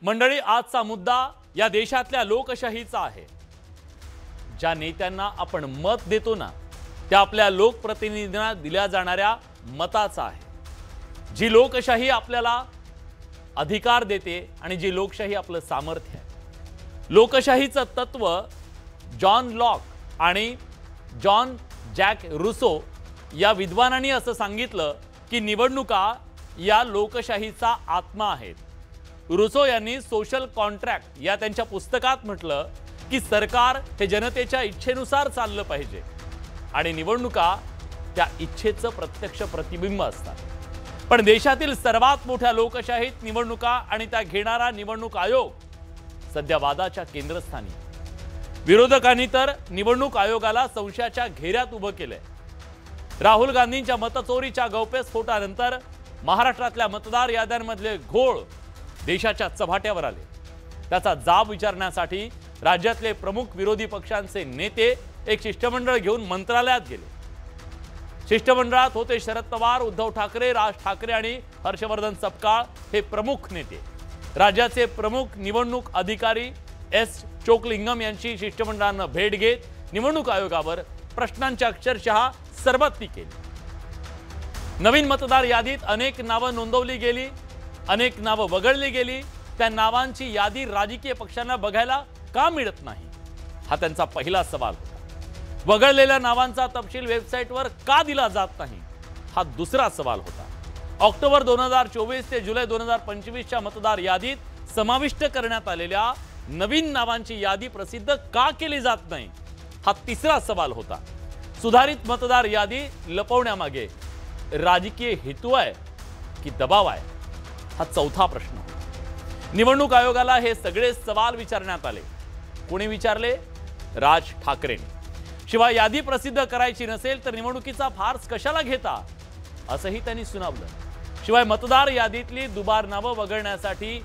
मंडळी, आजचा मुद्दा या देशातल्या लोकशाहीचा आहे। ज्या नेत्यांना आपण मत देतो ना, त्या आपल्या लोकप्रतिनिधींना दिल्या जाणाऱ्या मताचा आहे। जी लोकशाही आपल्याला अधिकार देते आणि जी लोकशाही आपलं सामर्थ्य आहे। लोकशाहीचं तत्व जॉन लॉक आणि जॉन जॅक रुसो या विद्वानांनी असं सांगितलं की निवडणुका या लोकशाहीचा आत्मा आहेत। रुसो यांनी सोशल कॉन्ट्रॅक्ट या त्यांच्या पुस्तकात म्हटलं की सरकार हे जनतेच्या इच्छेनुसार चाललं पाहिजे आणि निवडणुका त्या इच्छेचं प्रत्यक्ष प्रतिबिंब असतात। पण देशातील सर्वात मोठ्या लोकशाहीत निवडणुका आणि त्या घेणारा निवडणूक आयोग सध्या वादाच्या केंद्रस्थानी। विरोधकांनी तर निवडणूक आयोगाला संशयाच्या घेऱ्यात उभं केलंय। राहुल गांधींच्या मतचोरीच्या गौप्यस्फोटानंतर महाराष्ट्रातल्या मतदार याद्यांमधले घोळ देशाच्या चव्हाट्यावर आले। त्याचा जाब विचारण्यासाठी राज्यातले प्रमुख विरोधी पक्षांचे नेते एक शिष्टमंडळ घेऊन मंत्रालयात गेले। शिष्टमंडळात होते शरद पवार, उद्धव ठाकरे, राज ठाकरे आणि हर्षवर्धन सपकाळ हे प्रमुख नेते। राज्याचे प्रमुख निवडणूक अधिकारी एस चोकलिंगम यांची शिष्टमंडळानं भेट घेत निवडणूक आयोगावर प्रश्नांची अक्षरशः सरबत्ती केली। नवीन मतदार यादीत अनेक नावं नोंदवली गेली, अनेक नावं वगळली गेली। त्या नावांची यादी राजकीय पक्षांना बघायला का मिळत नाही, हा त्यांचा पहिला सवाल होता। वगळलेल्या नावांचा तपशील वेबसाईटवर का दिला जात नाही, हा दुसरा सवाल होता। ऑक्टोबर 2024 ते जुलै 2025च्या मतदार यादीत समाविष्ट करण्यात आलेल्या नवीन नावांची यादी प्रसिद्ध का केली जात नाही, हा तिसरा सवाल होता। सुधारित मतदार यादी लपवण्यामागे राजकीय हेतू आहे की दबाव आहे, हा चौथा प्रश्न होता। निवडणूक आयोगाला हे सगळे सवाल विचारण्यात आले। कोणी विचारले? राज ठाकरेंनी। शिवाय यादी प्रसिद्ध करायची नसेल तर निवडणुकीचा फार्स कशाला घेता, असंही त्यांनी सुनावलं। शिवाय मतदार यादीतली दुबार नावं वगळण्यासाठी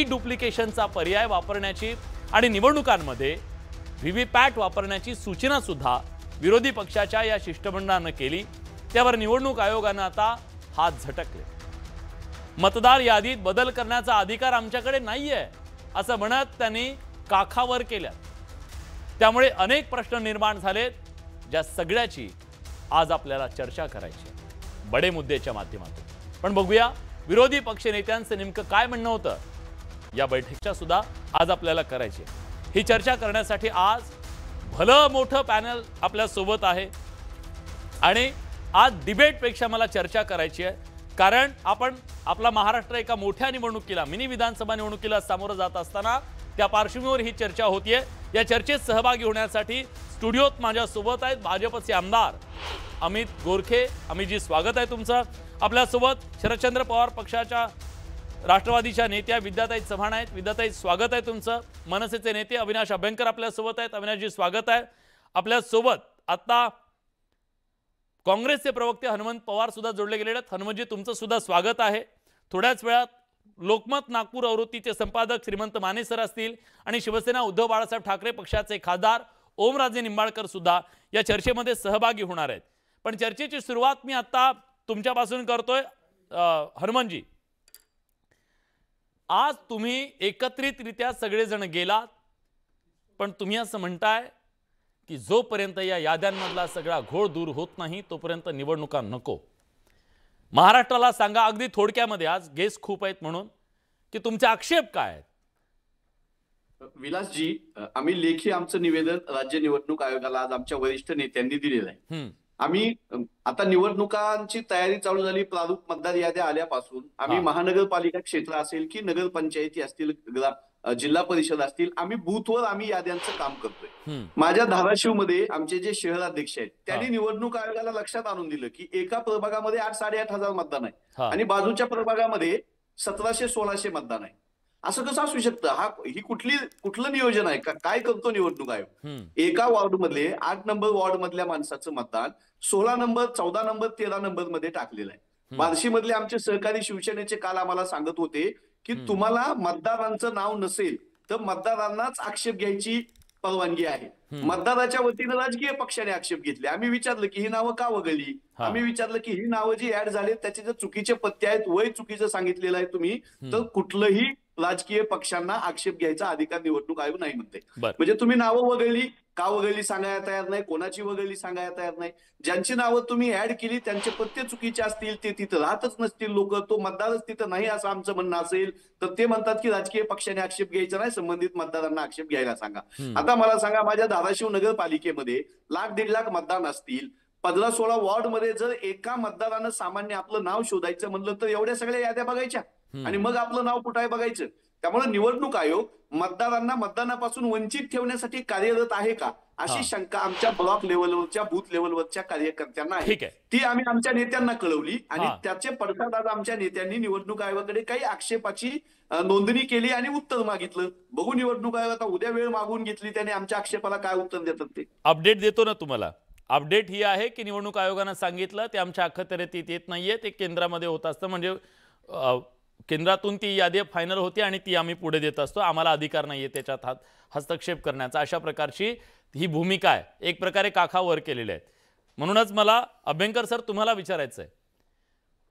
डुप्लिकेशनचा पर्याय वापरण्याची आणि निवडणुकांमध्ये व्हीव्हीपॅट वापरण्याची सूचना सुद्धा विरोधी पक्षाच्या या शिष्टमंडळानं केली। त्यावर निवडणूक आयोगानं आता हात झटकले। मतदार यादीत बदल करण्याचा अधिकार आमच्याकडे नाहीये असं म्हणत त्यांनी काखावर केल्या। त्यामुळे अनेक प्रश्न निर्माण झालेत, ज्या सगळ्याची आज आपल्याला चर्चा करायची आहे बडे मुद्द्याच्या माध्यमातून। पण बघूया विरोधी पक्ष नेत्यांचं नेमकं काय म्हणणं होतं, या बैठकीच्या सुद्धा आज आपल्याला करायची आहे। ही चर्चा करण्यासाठी आज भलं मोठं पॅनल आपल्या सोबत आहे आणि आज डिबेटपेक्षा मला चर्चा करायची आहे, कारण आपण आपला महाराष्ट्र एका मोठ्या निवडणुकीला, मिनी विधानसभा निवडणुकीला सामोरं जात असताना त्या पार्श्वभूमीवर ही चर्चा होतीये। या चर्चेत सहभागी होण्यासाठी स्टुडिओत माझ्या सोबत आहेत भाजपचे आमदार अमित गोरखे। अमितजी, स्वागत आहे तुमचं। आपल्या सोबत शरदचंद्र पवार पक्षाच्या राष्ट्रवादीच्या नेत्या विद्याताई चव्हाण आहेत। विद्याताई, स्वागत आहे तुमचं। मनसेचे नेते अविनाश अभ्यंकर आपल्या सोबत आहेत। अविनाशजी, स्वागत आहे। आपल्या सोबत आता काँग्रेसचे प्रवक्ते हनुमंत पवार सुद्धा जोडले गेलेले आहेत। हनुमंतजी, तुमचं सुद्धा स्वागत आहे। थोड्याच वेळात लोकमत नागपूर आवृत्तीचे संपादक श्रीमंत माने सर असतील आणि शिवसेना उद्धव बाळासाहेब ठाकरे पक्षाचे खासदार ओमराजे निंबाळकर सुद्धा या चर्चेमध्ये सहभागी होणार आहेत। पण चर्चेची सुरुवात मी आता तुमच्यापासून करतोय। हनुमंतजी, आज तुम्ही एकत्रितरित्या सगळेजण गेलात, पण तुम्ही असं म्हणताय की जोपर्यंत या याद्यांमधला सगळा घोळ दूर होत नाही तोपर्यंत निवडणुका नको। महाराष्ट्राला सांगा अगदी थोडक्यामध्ये, आज गेस्ट खूप आहेत म्हणून, की तुमचे आक्षेप काय आहेत? विलासजी, आम्ही लेखी आमचं निवेदन राज्य निवडणूक आयोगाला आज आमच्या वरिष्ठ नेत्यांनी दिलेलं आहे। आम्ही आता निवडणुकांची तयारी चालू झाली, प्रारूप मतदार याद्या आल्यापासून आम्ही महानगरपालिका क्षेत्र असेल की नगरपंचायती असतील, जिल्हा परिषद असतील, आम्ही बूथवर आम्ही याद्यांचं काम करतोय। माझ्या धाराशिव मध्ये आमचे जे शहराध्यक्ष आहेत त्यांनी निवडणूक आयोगाला लक्षात आणून दिलं की एका प्रभागामध्ये 8-8.5 मतदान आहे आणि बाजूच्या प्रभागामध्ये 1700-1600 मतदान आहे। असं कसं असू शकतं? ही कुठलं नियोजन आहे? काय करतो निवडणूक आयोग? एका वॉर्ड मधले 8 नंबर वॉर्ड मधल्या माणसाचं मतदान 16 नंबर, 14 नंबर, 13 नंबर मध्ये टाकलेलं आहे। बार्शी मधले आमचे सहकारी शिवसेनेचे काल आम्हाला सांगत होते की तुम्हाला मतदारांचं नाव नसेल तर मतदारांनाच आक्षेप घ्यायची परवानगी आहे। मतदाराच्या वतीनं राजकीय पक्षाने आक्षेप घेतले। आम्ही विचारलं की ही नावं का वगळली, आम्ही विचारलं की ही नावं जी ऍड झाली त्याचे जर चुकीचे पत्ते आहेत, वय चुकीचं सांगितलेलं आहे तुम्ही, तर कुठलंही राजकीय पक्षांना आक्षेप घ्यायचा अधिकार निवडणूक आयोग नाही म्हणते. बरं. म्हणजे तुम्ही नावं वगळली, का वगळली सांगायला तयार नाही, कोणाची वगळली सांगायला तयार नाही. ज्यांची नावं तुम्ही ऍड केली त्यांचे पत्ते चुकीचे असतील, ते तिथं राहतच नसतील लोक, तो मतदारच तिथं नाही असं आमचं म्हणणं असेल तर ते म्हणतात की राजकीय पक्षाने आक्षेप घ्यायचा नाही, संबंधित मतदारांना आक्षेप घ्यायला सांगा. आता मला सांगा, माझ्या धाराशिव नगरपालिकेमध्ये 1,00,000-1.5 लाख मतदान असतील, 15-16 वॉर्ड मध्ये जर एका मतदारानं सामान्य आपलं नाव शोधायचं म्हणलं तर एवढ्या सगळ्या याद्या बघायच्या आणि मग आपलं नाव कुठे आहे बघायचं. त्यामुळे निवडणूक आयोग मतदारांना मतदानापासून वंचित ठेवण्यासाठी कार्यरत आहे का, अशी शंका आमच्या ब्लॉक लेव्हलवरच्या, बूथ लेव्हलवरच्या कार्यकर्त्यांना आहे. ती आम्ही आमच्या नेत्यांना कळवली आणि त्याचे पडसाद आज आमच्या नेत्यांनी निवडणूक आयोगाकडे काही आक्षेपाची नोंदणी केली आणि उत्तर मागितलं. बघू निवडणूक आयोग आता उद्या वेळ मागून घेतली त्याने आमच्या आक्षेपाला काय उत्तर देतात ते. अपडेट देतो ना तुम्हाला. अपडेट ही आहे की निवडणूक आयोगानं सांगितलं ते आमच्या अखत्यारीत येत नाहीये, ते केंद्रामध्ये होत असतं, म्हणजे केंद्रातून ती यादी फायनल होती आणि ती आम्ही पुढे देत असतो, आम्हाला अधिकार नाहीये त्याच्यात हस्तक्षेप करण्याचा. अशा प्रकारची ही भूमिका आहे, एक प्रकारे काखावर केलेली आहे. म्हणूनच मला अभ्यंकर सर तुम्हाला विचारायचं आहे,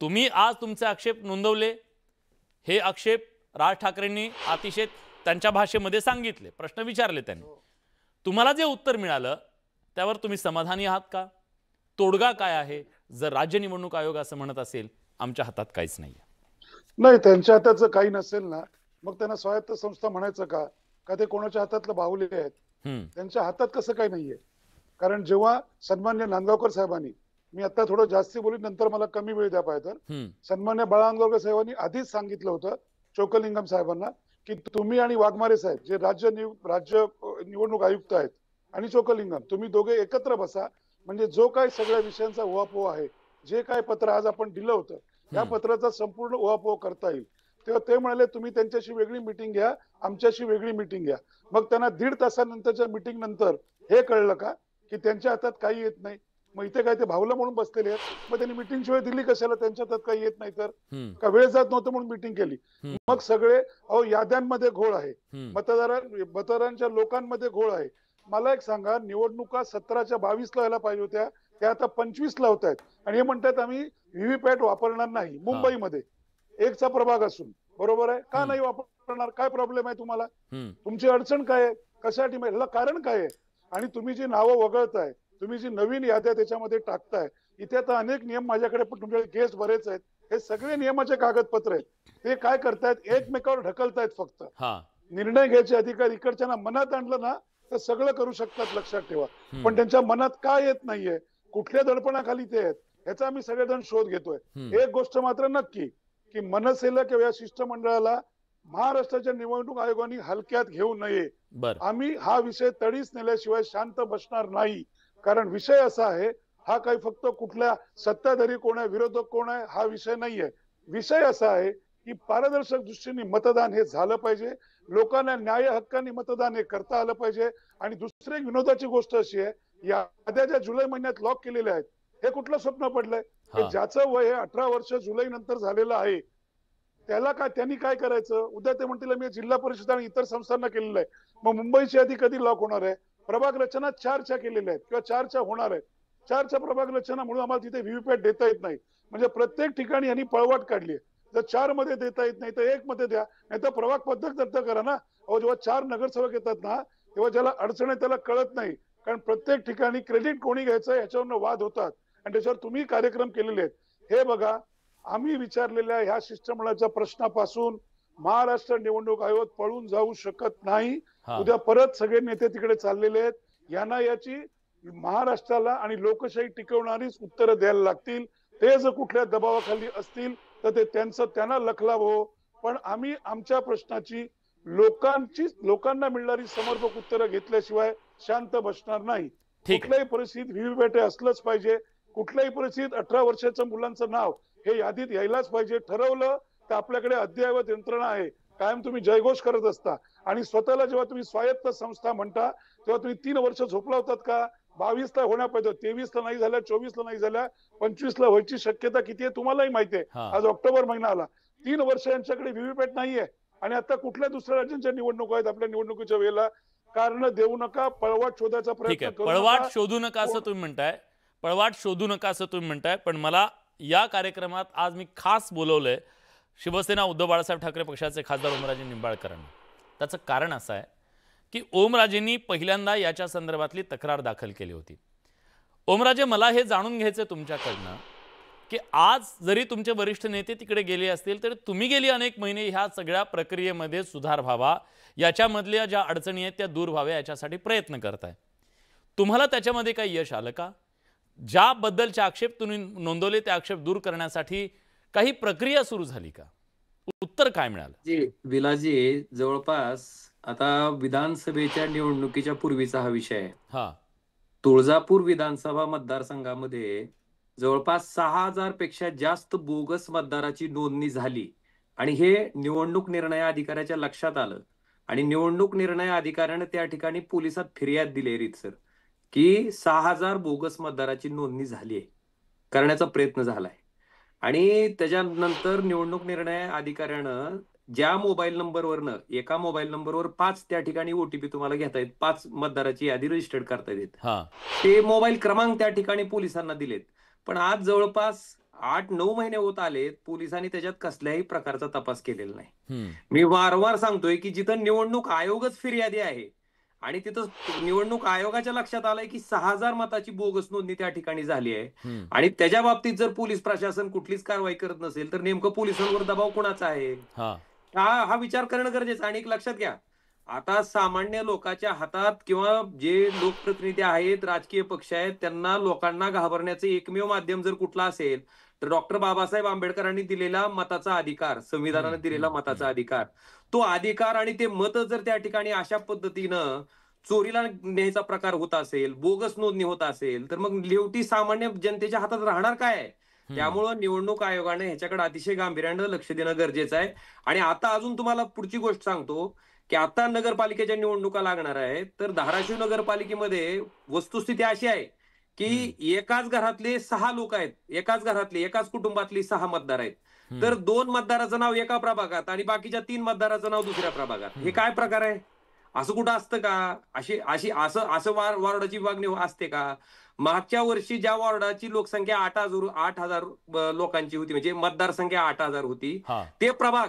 तुम्ही आज तुमचे आक्षेप नोंदवले, हे आक्षेप राज ठाकरेंनी अतिशय त्यांच्या भाषेमध्ये सांगितले, प्रश्न विचारले त्यांनी, तुम्हाला जे उत्तर मिळालं त्यावर तुम्ही समाधानी आहात का? तोडगा काय आहे जर राज्य निवडणूक आयोग असं म्हणत असेल आमच्या हातात काहीच नाहीये? नाही, त्यांच्या हाताचं काही नसेल ना, मग त्यांना स्वायत्त संस्था म्हणायचं का? का ते कोणाच्या हातातलं बाहुले आहेत? त्यांच्या हातात कसं काही नाहीये. कारण जेव्हा सन्मान्य नांदगावकर साहेबांनी, मी आता थोडं जास्ती बोलून नंतर मला कमी वेळ द्या पाहिजे तर, सन्मान्य बाळा नांदगावकर साहेबांनी आधीच सांगितलं होतं चोकलिंगम साहेबांना की तुम्ही आणि वाघमारे साहेब जे राज्य निवडणूक आयुक्त आहेत आणि चोकलिंगम, तुम्ही दोघे एकत्र बसा, म्हणजे जो काय सगळ्या विषयांचा उहापोह आहे, जे काय पत्र आज आपण दिलं होतं या पत्राचा संपूर्ण उहापोह करता येईल. तेव्हा ते म्हणाले तुम्ही त्यांच्याशी वेगळी मिटिंग घ्या, आमच्याशी वेगळी मिटिंग घ्या. मग त्यांना 1.5 तासानंतरच्या मिटिंग नंतर हे कळलं का की त्यांच्या हातात काही येत नाही. मग इथे काय ते भावलं म्हणून बसलेले आहेत, मग त्यांनी मिटिंग शिवाय दिली कशाला? त्यांच्या हातात काही येत नाही तर का वेळ जात नव्हतं म्हणून मिटिंग केली? मग सगळे याद्यांमध्ये घोळ आहे, मतदारांच्या लोकांमध्ये घोळ आहे. मला एक सांगा, निवडणुका 17च्या 22ला व्हायला पाहिजे होत्या, त्या आता 25ला होत आहेत आणि हे म्हणतात आम्ही व्हीव्हीपॅट वापरणार नाही. मुंबईमध्ये 1चा प्रभाग असून, बरोबर आहे का? नाही वापरणार, काय प्रॉब्लेम आहे तुम्हाला? तुमची अडचण काय आहे? कशासाठी? ह्याला कारण काय आहे? आणि तुम्ही जी नावं वगळताय, तुम्ही जी नवीन याद्या त्याच्यामध्ये टाकताय, इथे आता अनेक नियम माझ्याकडे पण तुमच्याकडे केस बरेच आहेत, हे सगळे नियमाचे कागदपत्र आहेत. ते काय करतायत? एकमेकावर ढकलतायत. फक्त निर्णय घ्यायचे अधिकार इकडच्या मनात आणलं ना तर सगळं करू शकतात, लक्षात ठेवा. पण त्यांच्या मनात काय येत नाहीये, कुठल्या दडपणाखाली ते आहेत, ह्याचा आम्ही सगळेजण शोध घेतोय. एक गोष्ट मात्र नक्की की मनसेला किंवा या शिष्टमंडळाला महाराष्ट्राच्या निवडणूक आयोगाने हलक्यात घेऊ नये. आम्ही हा विषय तडीस नेल्याशिवाय शांत बसणार नाही. कारण विषय असा आहे, हा काही फक्त कुठल्या सत्ताधारी कोण आहे, विरोधक कोण आहे हा विषय नाहीये. विषय असा आहे की पारदर्शक दृष्टीने मतदान हे झालं पाहिजे, लोकांना न्याय हक्काने मतदान हे करता आलं पाहिजे. आणि दुसरी एक विनोदाची गोष्ट अशी आहे, याद्या ज्या जुलै महिन्यात लॉक केलेल्या आहेत, हे कुठलं स्वप्न पडलंय? ज्याचं वय हे 18 वर्ष जुलै नंतर झालेलं आहे, त्याला काय, त्यांनी काय करायचं? उद्या ते म्हणतील मी जिल्हा परिषद आणि इतर संस्थांना केलेलं आहे, मग मुंबईची यादी कधी लॉक होणार आहे? प्रभाग रचना 4च्या केलेल्या आहेत किंवा 4च्या होणार आहेत. 4च्या प्रभाग रचना म्हणून आम्हाला तिथे व्हीव्हीपॅट देता येत नाही. म्हणजे प्रत्येक ठिकाणी यांनी पळवाट काढली आहे. जर 4 मध्ये देता येत नाही तर 1 मध्ये द्या, नाही तर प्रभाग पद्धत रद्द करा ना. जेव्हा 4 नगरसेवक येतात ना, तेव्हा ज्याला अडचण आहे त्याला कळत नाही. कारण प्रत्येक ठिकाणी क्रेडिट कोणी घ्यायचं याच्यावरनं वाद होतात आणि त्याच्यावर तुम्ही कार्यक्रम केलेले आहेत. हे बघा, आम्ही विचारलेल्या ह्या शिष्टमंडळाच्या प्रश्नापासून महाराष्ट्र निवडणूक आयोग पळून जाऊ शकत नाही. उद्या परत सगळे नेते तिकडे चाललेले आहेत. यांना याची महाराष्ट्राला आणि लोकशाही टिकवणारीच उत्तरं द्यायला लागतील. ते जर कुठल्या दबावाखाली असतील तर ते त्यांना लखलावं. पण आम्ही आमच्या प्रश्नाची लोकांना मिळणारी समर्पक उत्तरं घेतल्याशिवाय शांत बसणार नाही. कुठल्याही परिस्थितीत व्हीव्हीपॅट असलंच पाहिजे. कुठल्याही परिस्थितीत 18 वर्षाच्या मुलांचं नाव हे यादीत यायलाच पाहिजे. ठरवलं तर आपल्याकडे अद्ययावत यंत्रणा आहे. कायम तुम्ही जयघोष करत असता आणि स्वतःला जेव्हा तुम्ही स्वायत्त संस्था म्हणता तेव्हा तुम्ही 3 वर्ष झोपला होतात का? 22ला होण्या पाहिजे, 23ला नाही झाल्या, 24ला नाही झाल्या, 25ला व्हायची शक्यता किती आहे तुम्हालाही माहिती आहे. आज ऑक्टोबर महिना आला, 3 वर्ष यांच्याकडे व्हीव्हीपॅट नाहीये आणि आता कुठल्या दुसऱ्या राज्यांच्या निवडणुका आहेत. आपल्या निवडणुकीच्या वेळेला कारण देऊ नका, पळवाट शोधायचा प्रयत्न करू नका. पळवाट शोधू नका असं तुम्ही म्हणताय, पळवाट शोधू नका असं तुम्ही म्हणताय. पण मला या कार्यक्रमात आज मी खास बोलवलंय शिवसेना उद्धव बाळासाहेब ठाकरे पक्षाचे खासदार ओमराजे निंबाळकरांना. त्याचं कारण असं आहे की ओमराजेंनी पहिल्यांदा याच्या संदर्भातली तक्रार दाखल केली होती. ओमराजे, मला हे जाणून घ्यायचं तुमच्याकडनं की आज जरी तुमचे वरिष्ठ नेते तिकडे गेले असतील तरी तुम्ही गेली अनेक महिने ह्या सगळ्या प्रक्रियेमध्ये सुधार व्हावा, याच्यामधल्या ज्या अडचणी आहेत त्या दूर व्हाव्या याच्यासाठी प्रयत्न करताय. तुम्हाला त्याच्यामध्ये काही यश आलं का? ज्याबद्दलचे आक्षेप तुम्ही नोंदवले ते आक्षेप दूर करण्यासाठी काही प्रक्रिया सुरू झाली का? उत्तर काय मिळालं? जी विलाजी, जवळपास आता विधानसभेच्या निवडणुकीच्या पूर्वीचा हा विषय आहे. हा, तुळजापूर विधानसभा मतदारसंघामध्ये जवळपास 6,000 पेक्षा जास्त बोगस मतदाराची नोंदणी झाली आणि हे निवडणूक निर्णय अधिकाऱ्याच्या लक्षात आलं आणि निवडणूक निर्णय अधिकाऱ्याने त्या ठिकाणी पोलिसात फिर्याद दिली रीतसर की 6,000 बोगस मतदाराची नोंदणी झाली आहे, करण्याचा प्रयत्न झालाय. आणि त्याच्यानंतर निवडणूक निर्णय अधिकाऱ्यानं ज्या मोबाईल नंबरवरनं एका मोबाईल नंबरवर 5 त्या ठिकाणी ओटीपी तुम्हाला घेता येत, 5 मतदाराची यादी रजिस्टर्ड करता येत, ते मोबाईल क्रमांक त्या ठिकाणी पोलिसांना दिलेत. पण आज जवळपास 8-9 महिने होत आलेत, पोलिसांनी त्याच्यात कसल्याही प्रकारचा तपास केलेला नाही. मी वारंवार सांगतोय की जिथं निवडणूक आयोगच फिर्यादी आहे आणि तिथं निवडणूक आयोगाच्या लक्षात आलंय की 6,000 मताची बोगस नोंदणी त्या ठिकाणी झाली आहे आणि त्याच्या बाबतीत जर पोलीस प्रशासन कुठलीच कारवाई करत नसेल तर नेमकं पोलिसांवर दबाव कोणाचा आहे, हा विचार करणं गरजेचं. आणि एक लक्षात घ्या, आता सामान्य लोकांच्या हातात किंवा जे लोकप्रतिनिधी आहेत, राजकीय पक्ष आहेत, त्यांना लोकांना घाबरण्याचं एकमेव माध्यम जर कुठला असेल तर डॉक्टर बाबासाहेब आंबेडकरांनी दिलेला मताचा अधिकार, संविधानाने दिलेला मताचा अधिकार, तो अधिकार आणि ते मत जर त्या ठिकाणी अशा पद्धतीनं चोरीला न्यायचा प्रकार होत असेल, बोगस नोंदणी होत असेल, तर मग शेवटी सामान्य जनतेच्या हातात राहणार काय आहे? त्यामुळं निवडणूक आयोगाने ह्याच्याकडे अतिशय गांभीर्यानं लक्ष देणं गरजेचं आहे. आणि आता अजून तुम्हाला पुढची गोष्ट सांगतो की आता नगरपालिकेच्या निवडणुका लागणार आहेत, तर धाराशिव नगरपालिकेमध्ये वस्तुस्थिती अशी आहे की एकाच घरातले 6 लोक आहेत, एकाच कुटुंबातली 6 मतदार आहेत, तर 2 मतदाराचं नाव एका प्रभागात आणि बाकीच्या 3 मतदाराचं नाव दुसऱ्या प्रभागात. हे काय प्रकार आहे? असं कुठं असतं का? असं वॉर्डाची विभागणी असते का? मागच्या वर्षी ज्या वॉर्डाची लोकसंख्या 8,000 लोकांची होती, म्हणजे मतदारसंख्या 8,000 होती, ते प्रभाग,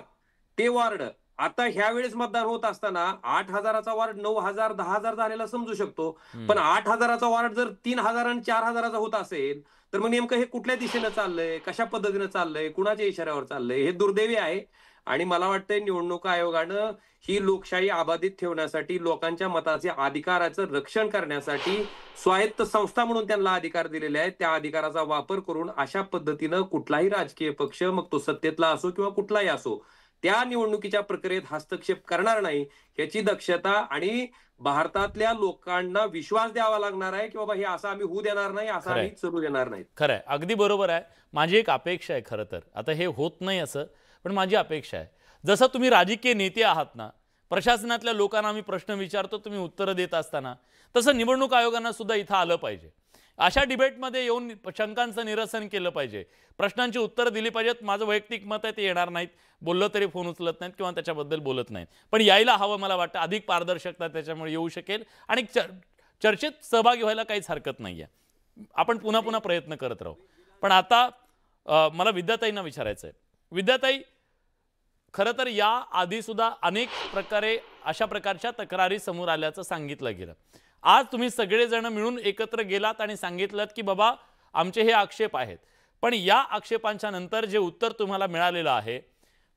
ते वॉर्ड आता ह्या वेळेस मतदान होत असताना 8,000चा वॉर्ड 9,000, 10,000 झालेला समजू शकतो. पण 8,000चा वॉर्ड जर 3,000 आणि 4,000चा होत असेल तर मग नेमकं हे कुठल्या दिशेनं चाललंय, कशा पद्धतीनं चाललंय, कुणाच्या इशाऱ्यावर चाललंय, हे दुर्दैवी आहे. आणि मला वाटतंय निवडणूक आयोगानं ही लोकशाही अबाधित ठेवण्यासाठी, लोकांच्या मताच्या अधिकाराचं रक्षण करण्यासाठी स्वायत्त संस्था म्हणून त्यांना अधिकार दिलेले आहेत, त्या अधिकाराचा वापर करून अशा पद्धतीनं कुठलाही राजकीय पक्ष, मग तो सत्तेतला असो किंवा कुठलाही असो, त्या निवडणुकीच्या प्रक्रियेत हस्तक्षेप करणार नाही, याची दक्षता आणि भारतातल्या लोकांना विश्वास द्यावा लागणार आहे की बाबा हे असं आम्ही होऊ देणार नाही, असं आम्ही चालू देणार नाही. खरंय, अगदी बरोबर आहे. माझी एक अपेक्षा आहे, खरं तर आता हे होत नाही असं, पण माझी अपेक्षा आहे, जसं तुम्ही राजकीय नेते आहात ना, प्रशासनातल्या लोकांना आम्ही प्रश्न विचारतो, तुम्ही उत्तरं देत असताना, तसं निवडणूक आयोगांना सुद्धा इथं आलं पाहिजे. अशा डिबेटमध्ये येऊन शंकांचं निरसन केलं पाहिजे, प्रश्नांची उत्तरं दिली पाहिजेत. माझं वैयक्तिक मत आहे ते येणार नाहीत, बोललं तरी फोन उचलत नाहीत किंवा त्याच्याबद्दल बोलत नाहीत, पण यायला हवं. मला वाटतं अधिक पारदर्शकता त्याच्यामुळे येऊ शकेल आणि चर्चेत सहभागी व्हायला काहीच हरकत नाही आहे. आपण पुन्हा पुन्हा प्रयत्न करत राहू. पण आता मला विद्याताईंना विचारायचं आहे. विद्याताई, खरं तर या आधीसुद्धा अनेक प्रकारे अशा प्रकारच्या तक्रारी समोर आल्याचं सांगितलं गेलं. आज तुम्ही सगळेजण मिळून एकत्र गेलात आणि सांगितलं की बाबा आमचे हे आक्षेप आहेत, पण या आक्षेपांच्या नंतर जे उत्तर तुम्हाला मिळालेलं आहे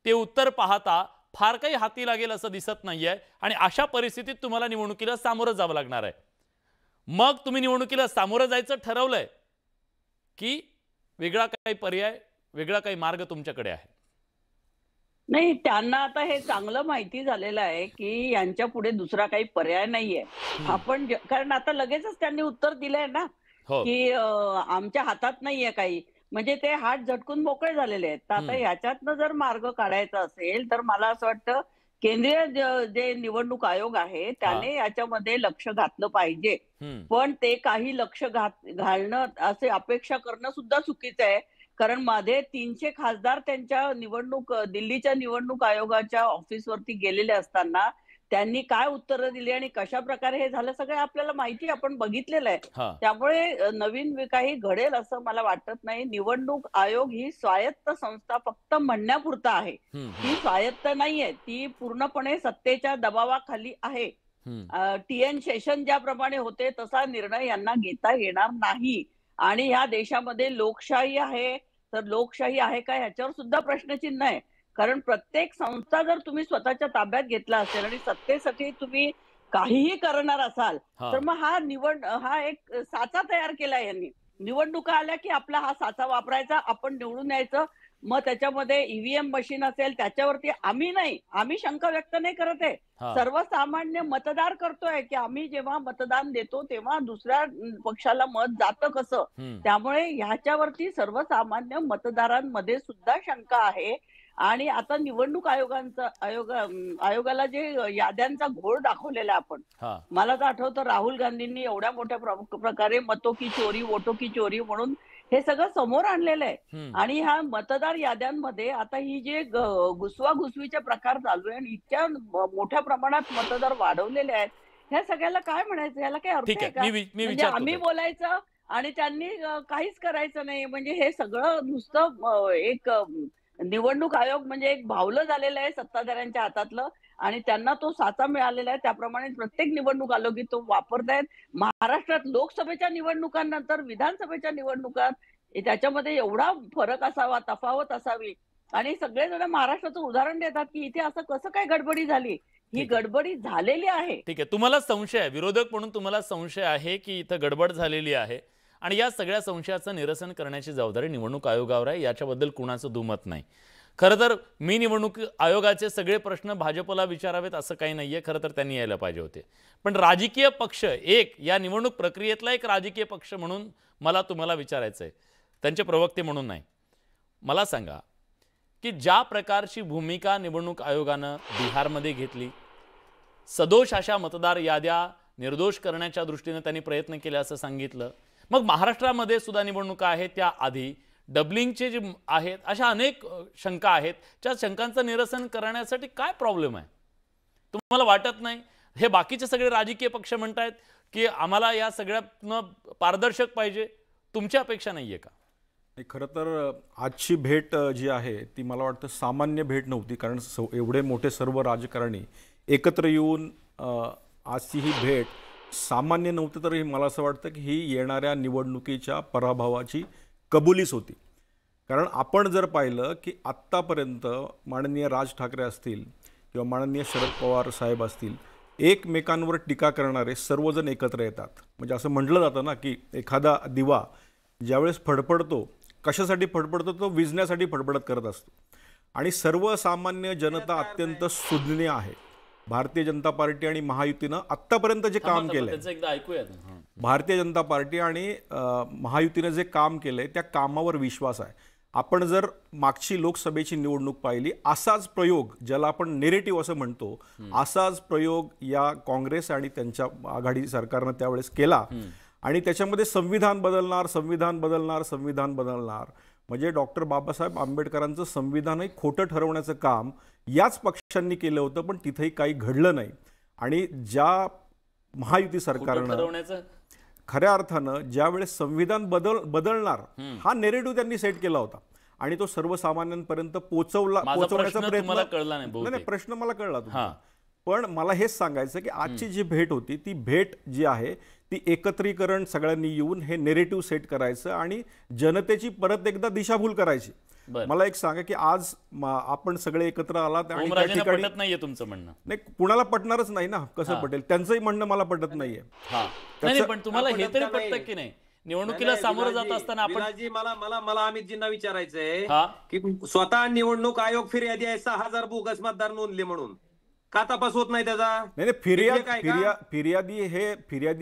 ते उत्तर पाहता फार काही हाती लागेल असं दिसत नाहीये आणि अशा परिस्थितीत तुम्हाला निवडणुकीला सामोरं जावं लागणार आहे. मग तुम्ही निवडणुकीला सामोरं जायचं ठरवलंय की वेगळा काही पर्याय, वेगळा काही मार्ग तुमच्याकडे आहे? नाही, त्यांना आता हे चांगलं माहिती झालेलं आहे की यांच्या पुढे दुसरा काही पर्याय नाहीये. आपण कारण आता लगेचच त्यांनी उत्तर दिलंय ना की आमच्या हातात नाहीये काही, म्हणजे ते हात झटकून मोकळे झालेले आहेत. तर आता ह्याच्यातनं जर मार्ग काढायचा असेल तर मला असं वाटतं केंद्रीय जे निवडणूक आयोग आहे त्याने याच्यामध्ये लक्ष घातलं पाहिजे. पण ते काही लक्ष घालणं असे अपेक्षा करणं सुद्धा चुकीचं आहे. कारण मध्ये 300 खासदार त्यांच्या दिल्लीच्या निवडणूक आयोगाच्या ऑफिसवरती गेलेले असताना त्यांनी काय उत्तरं दिली आणि कशा प्रकारे हे झालं सगळं आपल्याला माहिती, आपण बघितलेलं आहे. हा. त्यामुळे नवीन काही घडेल असं मला वाटत नाही. निवडणूक आयोग ही स्वायत्त संस्था फक्त म्हणण्यापुरता आहे. ही स्वायत्त नाहीये, ती पूर्णपणे सत्तेच्या दबावाखाली आहे. TN शेषन ज्याप्रमाणे होते तसा निर्णय यांना घेता येणार नाही. आणि ह्या देशामध्ये लोकशाही आहे, तर लोकशाही आहे का ह्याच्यावर सुद्धा प्रश्नचिन्ह आहे. कारण प्रत्येक संस्था जर तुम्ही स्वतःच्या ताब्यात घेतला असेल आणि सत्तेसाठी तुम्ही काहीही करणार असाल, तर मग हा एक साचा तयार केला यांनी. निवडणुका आल्या की आपला हा साचा वापरायचा, आपण निवडून यायचं. मग त्याच्यामध्ये EVM मशीन असेल त्याच्यावरती आम्ही शंका व्यक्त नाही करत आहे. सर्वसामान्य मतदार करतोय की आम्ही जेव्हा मतदान देतो तेव्हा दुसऱ्या पक्षाला मत जातं कसं. त्यामुळे ह्याच्यावरती सर्वसामान्य मतदारांमध्ये सुद्धा शंका आहे. आणि आता निवडणूक आयोगाला जे याद्यांचा घोळ दाखवलेला आपण, मला तर आठवतं राहुल गांधींनी एवढ्या मोठ्या प्रकारे मतों की चोरी वोटों की चोरी म्हणून हे सगळं समोर आणलेलं आहे. आणि ह्या मतदार याद्यांमध्ये आता ही जे घुसवाघुसवीचे प्रकार चालू आहे आणि इतक्या मोठ्या प्रमाणात मतदार वाढवलेले आहेत, ह्या सगळ्याला काय म्हणायचं, याला काय अर्थ आहे का? म्हणजे आम्ही बोलायचं आणि त्यांनी काहीच करायचं नाही. म्हणजे हे सगळं नुसतं एक निवडणूक आयोग म्हणजे एक भावलं झालेलं आहे सत्ताधाऱ्यांच्या हातातलं, आणि त्यांना तो साचा मिळालेला आहे. त्याप्रमाणे प्रत्येक निवडणूक आयोगी तो वापरतायत. महाराष्ट्रात लोकसभेच्या निवडणुकांनंतर विधानसभेच्या निवडणुकात त्याच्यामध्ये एवढा फरक असावा, तफावत असावी, आणि सगळेजण महाराष्ट्राचं उदाहरण देतात की इथे असं कसं काय गडबडी झाली. ही गडबडी झालेली आहे. ठीक आहे, तुम्हाला संशय आहे, विरोधक म्हणून तुम्हाला संशय आहे की इथं गडबड झालेली आहे, आणि या सगळ्या संशयाचं निरसन करण्याची जबाबदारी निवडणूक आयोगावर आहे. याच्याबद्दल कुणाचं दुमत नाही. खरं तर मी निवडणूक आयोगाचे सगळे प्रश्न भाजपला विचारावेत असं काही नाहीये. खरं तर त्यांनी यायला पाहिजे होते. पण राजकीय पक्ष या निवडणूक प्रक्रियेतला एक राजकीय पक्ष म्हणून मला तुम्हाला विचारायचं आहे, त्यांचे प्रवक्ते म्हणून नाही. मला सांगा की ज्या प्रकारची भूमिका निवडणूक आयोगानं बिहारमध्ये घेतली, सदोष अशा मतदार याद्या निर्दोष करण्याच्या दृष्टीने त्यांनी प्रयत्न केले असं सांगितलं. मग महाराष्ट्रामध्ये सुद्धा निवडणुका आहेत, त्या आधी डबलिंगचे जे आहेत, अशा अनेक शंका आहेत. त्या शंकांचं निरसन करण्यासाठी काय प्रॉब्लेम आहे? तुम्हाला वाटत नाही हे बाकीचे सगळे राजकीय पक्ष म्हणतायत की आम्हाला या सगळ्यातनं पारदर्शक पाहिजे, तुमची अपेक्षा नाहीये का? खरं तर आजची भेट जी आहे ती मला वाटतं सामान्य भेट नव्हती, कारण एवढे मोठे सर्व राजकारणी एकत्र येऊन आजची ही भेट सामान्य नव्हती. तर मला असं वाटतं की ही येणाऱ्या निवडणुकीच्या पराभवाची कबुलीच होती. कारण आपण जर पाहिलं की आत्तापर्यंत माननीय राज ठाकरे असतील किंवा माननीय शरद पवार साहेब असतील, एकमेकांवर टीका करणारे सर्वजण एकत्र येतात. म्हणजे असं म्हटलं जातं ना की एखादा दिवा ज्यावेळेस फडफडतो, कशासाठी फडफडतो, तो विझण्यासाठी फडफडत करत असतो. आणि सर्वसामान्य जनता अत्यंत सुज्ञ आहे. भारतीय जनता पार्टी आणि महायुतीनं आत्तापर्यंत जे काम केलंय, भारतीय जनता पार्टी आणि महायुतीनं जे काम केलंय त्या कामावर विश्वास आहे. आपण जर मागची लोकसभेची निवडणूक पाहिली, असाच प्रयोग, ज्याला आपण नेरेटिव्ह असं म्हणतो, असाच प्रयोग या काँग्रेस आणि त्यांच्या आघाडी सरकारनं त्यावेळेस केला. आणि त्याच्यामध्ये संविधान बदलणार, संविधान बदलणार, संविधान बदलणार, म्हणजे डॉक्टर बाबासाहेब आंबेडकरांचं संविधानही खोटं ठरवण्याचं काम याच पक्षांनी केलं होतं. पण तिथेही काही घडलं नाही. आणि ज्या महायुती सरकारनं खऱ्या अर्थानं ज्यावेळेस संविधान बदलणार हा नेरेटिव्ह त्यांनी सेट केला होता आणि तो सर्वसामान्यांपर्यंत पोहोचवण्याचा प्रयत्न. नाही, प्रश्न मला कळला तुमचा. पण मला हेच सांगायचं की आजची जी भेट होती, ती भेट जी आहे ती एकत्रीकरण, सगळ्यांनी येऊन हे नेरेटिव्ह सेट करायचं आणि जनतेची परत एकदा दिशाभूल करायची. मला एक सांगा की आज आपण सगळे एकत्र आलात आणि त्या ठिकाणी पटत नाहीये तुमचं म्हणणं. नाही, कुणाला पटणारच नाही ना, कसं पटेल, त्यांचंही म्हणणं मला पटत नाहीये. पण तुम्हाला हे तरी पटतं की नाही, निवडणुकीला सामोरं जात असताना आपण. मला अमितजींना विचारायचंय की स्वतः निवडणूक आयोग फिर्यादी आहे 6,000 बोगस मतदार नोंदले म्हणून, का तपास होत नाही त्याचा? नाही, फिर्यादी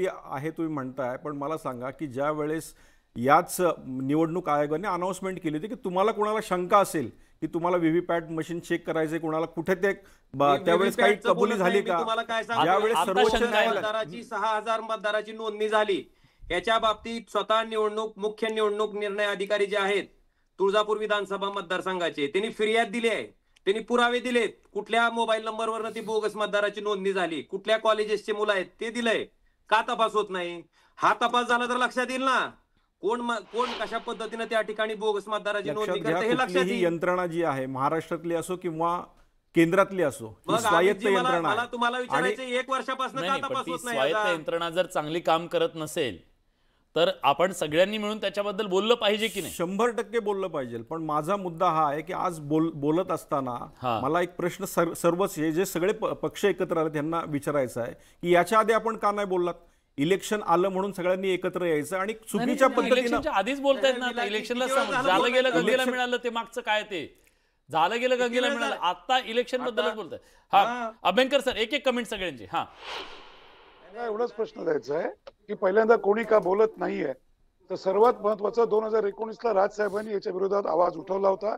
आहे तुम्ही म्हणताय. पण मला सांगा की ज्या वेळेस याच निवडणूक आयोगाने अनाउन्समेंट केली होती की तुम्हाला कोणाला शंका असेल की तुम्हाला व्हीव्हीपॅट मशीन चेक करायचे, कोणाला कुठे ते त्यावेळेस काही कबुली झाली का? ज्यावेळेस सर्वोच्च न्यायालयाची 6,000 मतदाराची नोंदणी झाली, याच्या बाबतीत स्वतः मुख्य निवडणूक निर्णय अधिकारी जे आहेत तुळजापूर विधानसभा मतदारसंघाचे, त्यांनी फिर्याद दिली आहे त्यांनी पुरावे दिलेत, कुठल्या मोबाईल नंबरवरनं ती बोगस मतदाराची नोंदणी झाली, कुठल्या कॉलेजेसचे मुलं आहेत ते दिलंय. का तपास होत नाही? हा तपास झाला तर लक्षात येईल ना कोण कशा पद्धतीने त्या ठिकाणी बोगस मतदाराची नोंदणी करते हे लक्षात कुठलीही येईल. यंत्रणा जी आहे महाराष्ट्रातली असो किंवा केंद्रातली असो, ही मग स्वायत्त अमितजी, यंत्रणा मला आहे. तुम्हाला विचारायचं 1 वर्षापासून नाही का नाही, पण तपास ती होत नाही स्वायत्त याचा? यंत्रणा जर चांगली काम करत नसेल तर आपण सगळ्यांनी मिळून त्याच्याबद्दल बोललं पाहिजे की नाही? 100% बोललं पाहिजे. पण माझा मुद्दा हा आहे की आज बोलत असताना हा. मला एक प्रश्न सर्वच हे जे सगळे पक्ष एकत्र आले त्यांना विचारायचा आहे की याच्या आधी आपण का नाही बोललात? इलेक्शन आलं म्हणून सगळ्यांनी एकत्र यायचं आणि चुकीच्या पद्धतीने इलेक्शनच्या आधीच बोलतायत ना आता. इलेक्शनला झालं गेलं गंगेला मिळालं ते मागचं काय ते झालं गेलं गंगेला मिळालं, आता इलेक्शन बद्दलच बोलताय. हा अभ्यंकर सर, एक कमेंट सगळ्यांची. हा, एवढाच प्रश्न द्यायचा आहे की पहिल्यांदा कोणी का बोलत नाहीये, तर सर्वात महत्वाचं 2019ला राजसाहेबांनी याच्या विरोधात आवाज उठवला होता,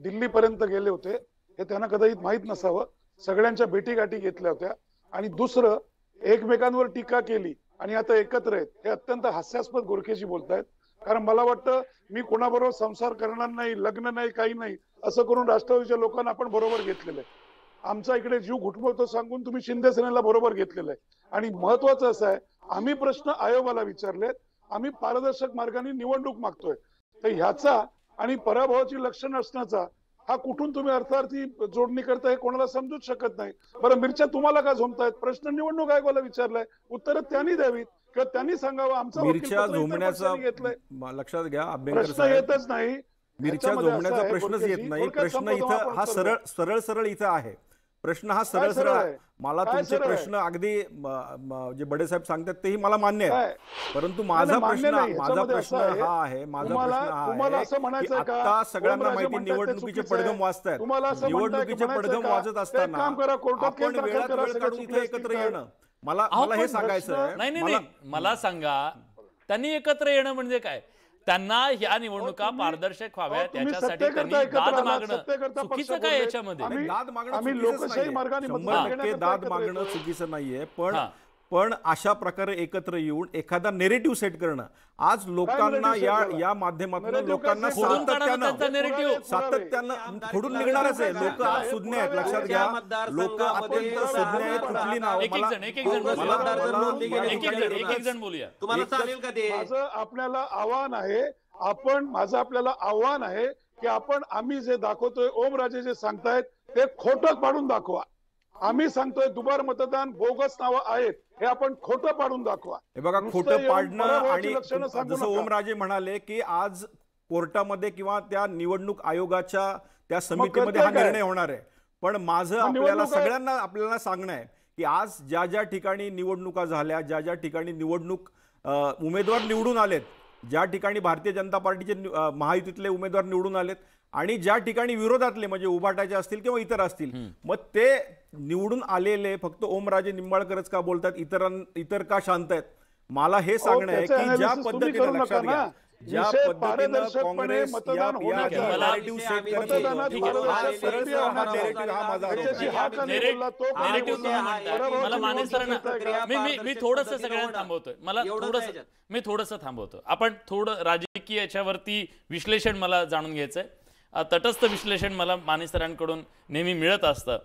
दिल्लीपर्यंत गेले होते, हे त्यांना कदाचित माहित नसावं. सगळ्यांच्या भेटीगाठी घेतल्या होत्या आणि दुसरं एकमेकांवर टीका केली आणि आता एकत्र आहेत, हे अत्यंत हास्यास्पद गोरखेजी बोलतायत. कारण मला वाटतं मी कोणाबरोबर संसार करणार नाही, लग्न नाही, काही नाही असं करून राष्ट्रवादीच्या लोकांना आपण बरोबर घेतलेलं आहे. आमचा इकडे जीव घुटमळतो सांगून तुम्ही शिंदे सेनेला बरोबर घेतलेलं आहे. आणि महत्वाचं असं आहे, आम्ही प्रश्न आयोगाला विचारलेत, आम्ही पारदर्शक मार्गाने निवडणूक मागतोय, तर ह्याचा आणि पराभवाची लक्षणं असण्याचा हा कुठून तुम्ही अर्थार्थी जोडणी करताय हे कोणाला समजूच शकत नाही. बरं, मिरच्या तुम्हाला का झोमतायत? प्रश्न निवडणूक आयोगाला विचारलाय, उत्तर त्यांनी द्यावीत किंवा त्यांनी सांगावं. आमचा मिरच्या झोमण्याचा लक्षात घ्या अभ्यंकर प्रश्न साहेब, येतच नाही. मिरच्या झोमण्याचा प्रश्नच येत नाही. प्रश्न इथं हा सरळ इथं आहे. प्रश्न हा सरळ आहे. मला तुमचे प्रश्न अगदी जे बडे साहेब सांगतात तेही मला मान्य आहे, परंतु माझा प्रश्न हा आहे की आता सगळ्यांना माहिती निवडणुकीचे पडघम वाचतायत. निवडणुकीचे पडघम वाचत असताना आपण वेळात वेळ काढून इथे एकत्र येणं, मला हे सांगायचं आहे. नाही, मला सांगा, त्यांनी एकत्र येणं म्हणजे काय? त्यांना ह्या निवडणुका पारदर्शक व्हाव्यात त्याच्यासाठी त्यांनी दाद मागणं चुकीचं काय याच्यामध्ये? दाद मागणं चुकीचं नाहीये, पण अशा प्रकारे एकत्र येऊन एखादा नेरेटिव्ह सेट करणं आज लोकांना या माध्यमातून लोकांना सातत्यानं फोडून निघणारच आहे. लोक आज सुज्ञ आहेत, लक्षात घ्या. लोक अत्यंत सुज्ञ आहेत. कुठली नाव एक एक जण बोलूया. तुम्हाला चालेल का ते? माझं आपल्याला आव्हान आहे की आम्ही जे दाखवतोय, ओमराजे जे सांगतायत ते खोटं पाडून दाखवा. आम्ही सांगतोय दुबार मतदान, बोगस नावं आहेत, हे आपण खोटं पाडून दाखवा. हे बघा, खोटं पाडणं आणि जसं ओमराजे म्हणाले की आज कोर्टामध्ये किंवा त्या निवडणूक आयोगाच्या त्या समितीमध्ये हा निर्णय होणार आहे. पण माझं सगळ्यांना आपल्याला सांगणं आहे की आज ज्या ठिकाणी निवडणुका झाल्या, ज्या ठिकाणी निवडणूक उमेदवार निवडून आलेत, ज्या ठिकाणी भारतीय जनता पार्टीचे महायुतीतले उमेदवार निवडून आलेत आणि ज्या ठिकाणी विरोधातले म्हणजे उभाटाचे असतील किंवा इतर असतील, मग ते निवडून आलेले फक्त ओमराजे निंबाळकरच का बोलतात, इतर का शांत आहेत? मला हे सांगणं आहे की ज्या पद्धतीने लक्षात घ्या, ज्या पद्धतीनं काँग्रेस मी थोडंसं थांबवतो. आपण थोडं राजकीय याच्यावरती विश्लेषण मला जाणून घ्यायचंय. तटस्थ विश्लेषण मला माने सरांकडून नेहमी मिळत असतं.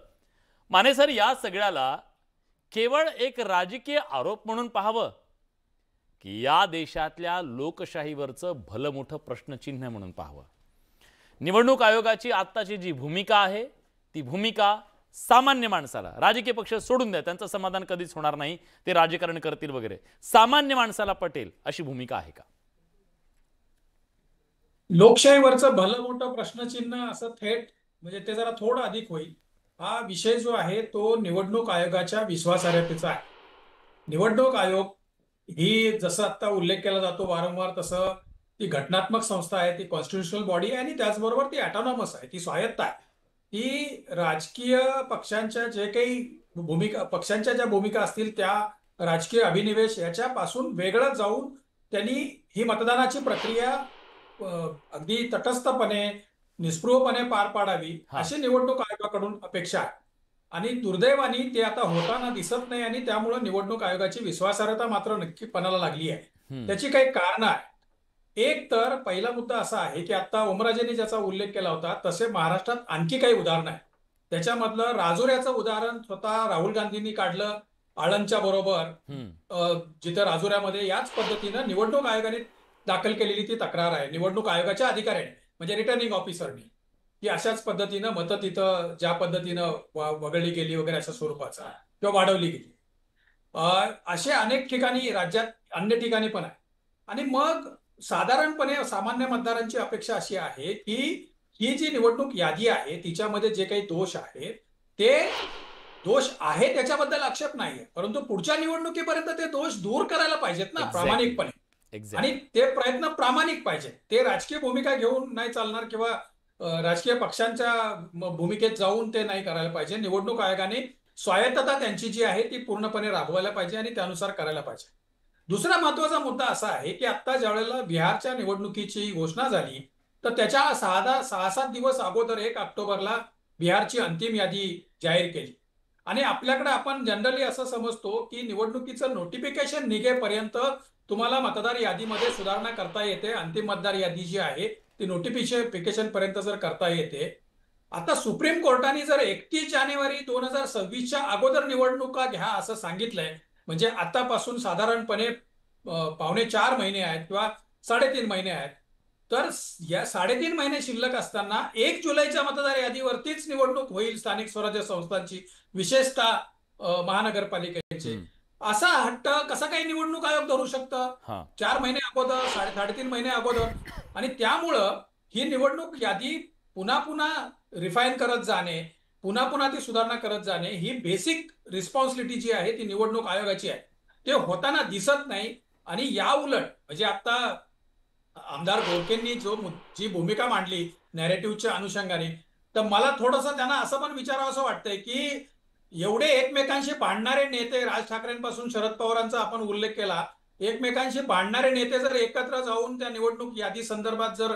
माने सर, या सगळ्याला केवळ एक राजकीय आरोप म्हणून पाहावं की या देशातल्या लोकशाहीवरचं भलं मोठं प्रश्नचिन्ह म्हणून पाहावं? निवडणूक आयोगाची आत्ताची जी भूमिका आहे ती भूमिका सामान्य माणसाला, राजकीय पक्ष सोडून द्या, त्यांचं समाधान कधीच होणार नाही, ते राजकारण करतील वगैरे, सामान्य माणसाला पटेल अशी भूमिका आहे का? लोकशाहीवरचं भलं मोठं प्रश्नचिन्ह असं थेट म्हणजे ते जरा थोडं अधिक होईल. हा विषय जो आहे तो निवडणूक आयोगाच्या विश्वासार्हतेचा आहे. निवडणूक आयोग ही जसं आता उल्लेख केला जातो वारंवार, तसं ती घटनात्मक संस्था आहे, ती कॉन्स्टिट्युशनल बॉडी आहे आणि त्याचबरोबर ती ऑटोनॉमस आहे, ती स्वायत्त आहे. ती राजकीय पक्षांच्या ज्या भूमिका असतील त्या राजकीय अभिनिवेश याच्यापासून वेगळं जाऊन त्यांनी ही मतदानाची प्रक्रिया अगदी तटस्थपणे, निस्पृहपणे पार पाडावी अशी निवडणूक आयोगाकडून अपेक्षा आहे. आणि दुर्दैवाने ते आता होताना दिसत नाही आणि त्यामुळे निवडणूक आयोगाची विश्वासार्हता मात्र नक्की पणाला लागली आहे. त्याची काही कारणं आहेत. एक तर पहिला मुद्दा असा आहे की आता ओमराजेंनी ज्याचा उल्लेख केला होता तसे महाराष्ट्रात आणखी काही उदाहरणं आहेत. त्याच्यामधलं राजुऱ्याचं उदाहरण स्वतः राहुल गांधींनी काढलं आळंदच्या बरोबर, जिथं राजुऱ्यामध्ये याच पद्धतीनं निवडणूक आयोगाने दाखल केलेली ती तक्रार आहे, निवडणूक आयोगाच्या अधिकाऱ्याने म्हणजे रिटर्निंग ऑफिसरनी, की अशाच पद्धतीनं मतं तिथं ज्या पद्धतीनं वगळली गेली वगैरे अशा स्वरूपाचा किंवा वाढवली गेली. असे अनेक ठिकाणी राज्यात अन्य ठिकाणी पण आहे. आणि मग साधारणपणे सामान्य मतदारांची अपेक्षा अशी आहे की ही जी निवडणूक यादी आहे तिच्यामध्ये जे काही दोष आहेत ते दोष आहे त्याच्याबद्दल आक्षेप नाहीये, परंतु पुढच्या निवडणुकीपर्यंत ते दोष दूर करायला पाहिजेत ना प्रामाणिकपणे. आणि ते प्रयत्न प्रामाणिक पाहिजे, ते राजकीय भूमिका घेऊन नाही चालणार किंवा राजकीय पक्षांच्या भूमिकेत जाऊन ते नाही करायला पाहिजे. निवडणूक आयोगाने स्वायत्तता त्यांची जी आहे ती पूर्णपणे राबवायला पाहिजे आणि त्यानुसार करायला पाहिजे. दुसरा महत्वाचा मुद्दा असा आहे की आता ज्यावेळेला बिहारच्या निवडणुकीची घोषणा झाली तर त्याच्या 6-7 दिवस अगोदर 1 ऑक्टोबरला बिहारची अंतिम यादी जाहीर केली. आणि आपल्याकडे आपण जनरली असं समजतो की निवडणुकीचं नोटिफिकेशन निघेपर्यंत तुम्हाला मतदार यादीमध्ये सुधारणा करता येते, अंतिम मतदार यादी जी आहे ती नोटिफिकेशन पर्यंत जर करता येते. आता सुप्रीम कोर्टाने जर 31 जानेवारी 2026च्या अगोदर निवडणुका घ्या असं सांगितलंय, म्हणजे आतापासून साधारणपणे 3.25 महिने आहेत किंवा 3.5 महिने आहेत, तर या 3.5 महिने शिल्लक असताना 1 जुलैच्या मतदार यादीवरतीच निवडणूक होईल स्थानिक स्वराज्य संस्थांची, विशेषतः महानगरपालिकेची. असा हट्ट कसा काही निवडणूक आयोग धरू शकतं 4 महिने अगोदर, 3.5 महिने अगोदर. आणि त्यामुळं ही निवडणूक यादी पुन्हा पुन्हा रिफाईन करत जाणे, पुन्हा पुन्हा ती सुधारणा करत जाणे, ही बेसिक रिस्पॉन्सिबिलिटी जी आहे ती निवडणूक आयोगाची आहे, ते होताना दिसत नाही. आणि या उलट म्हणजे आता आमदार गोरखेंनी जी भूमिका मांडली नॅरेटिव्हच्या अनुषंगाने, तर मला थोडंसं त्यांना असं पण विचारावं असं वाटतंय की एवढे एकमेकांशी भांडणारे नेते, राज ठाकरेंपासून शरद पवारांचा आपण उल्लेख केला, एकमेकांशी भांडणारे नेते जर एकत्र जाऊन त्या निवडणूक यादी संदर्भात जर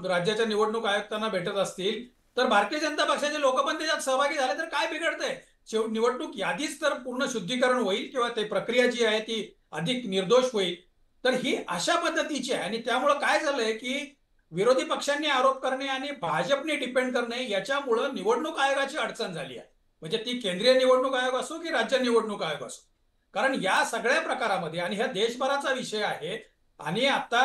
राज्याच्या निवडणूक आयुक्तांना भेटत असतील तर भारतीय जनता पक्षाचे लोक पण त्याच्यात सहभागी झाले तर काय बिघडतंय? निवडणूक यादीच तर पूर्ण शुद्धीकरण होईल किंवा ते प्रक्रिया जी आहे ती अधिक निर्दोष होईल. तर ही अशा पद्धतीची आहे. आणि त्यामुळं काय झालंय की विरोधी पक्षांनी आरोप करणे आणि भाजपने डिपेंड करणे याच्यामुळं निवडणूक आयोगाची अडचण झाली आहे, म्हणजे ती केंद्रीय निवडणूक आयोग असो की राज्य निवडणूक आयोग असो. कारण या सगळ्या प्रकारामध्ये आणि हा देशभराचा विषय आहे. आणि आता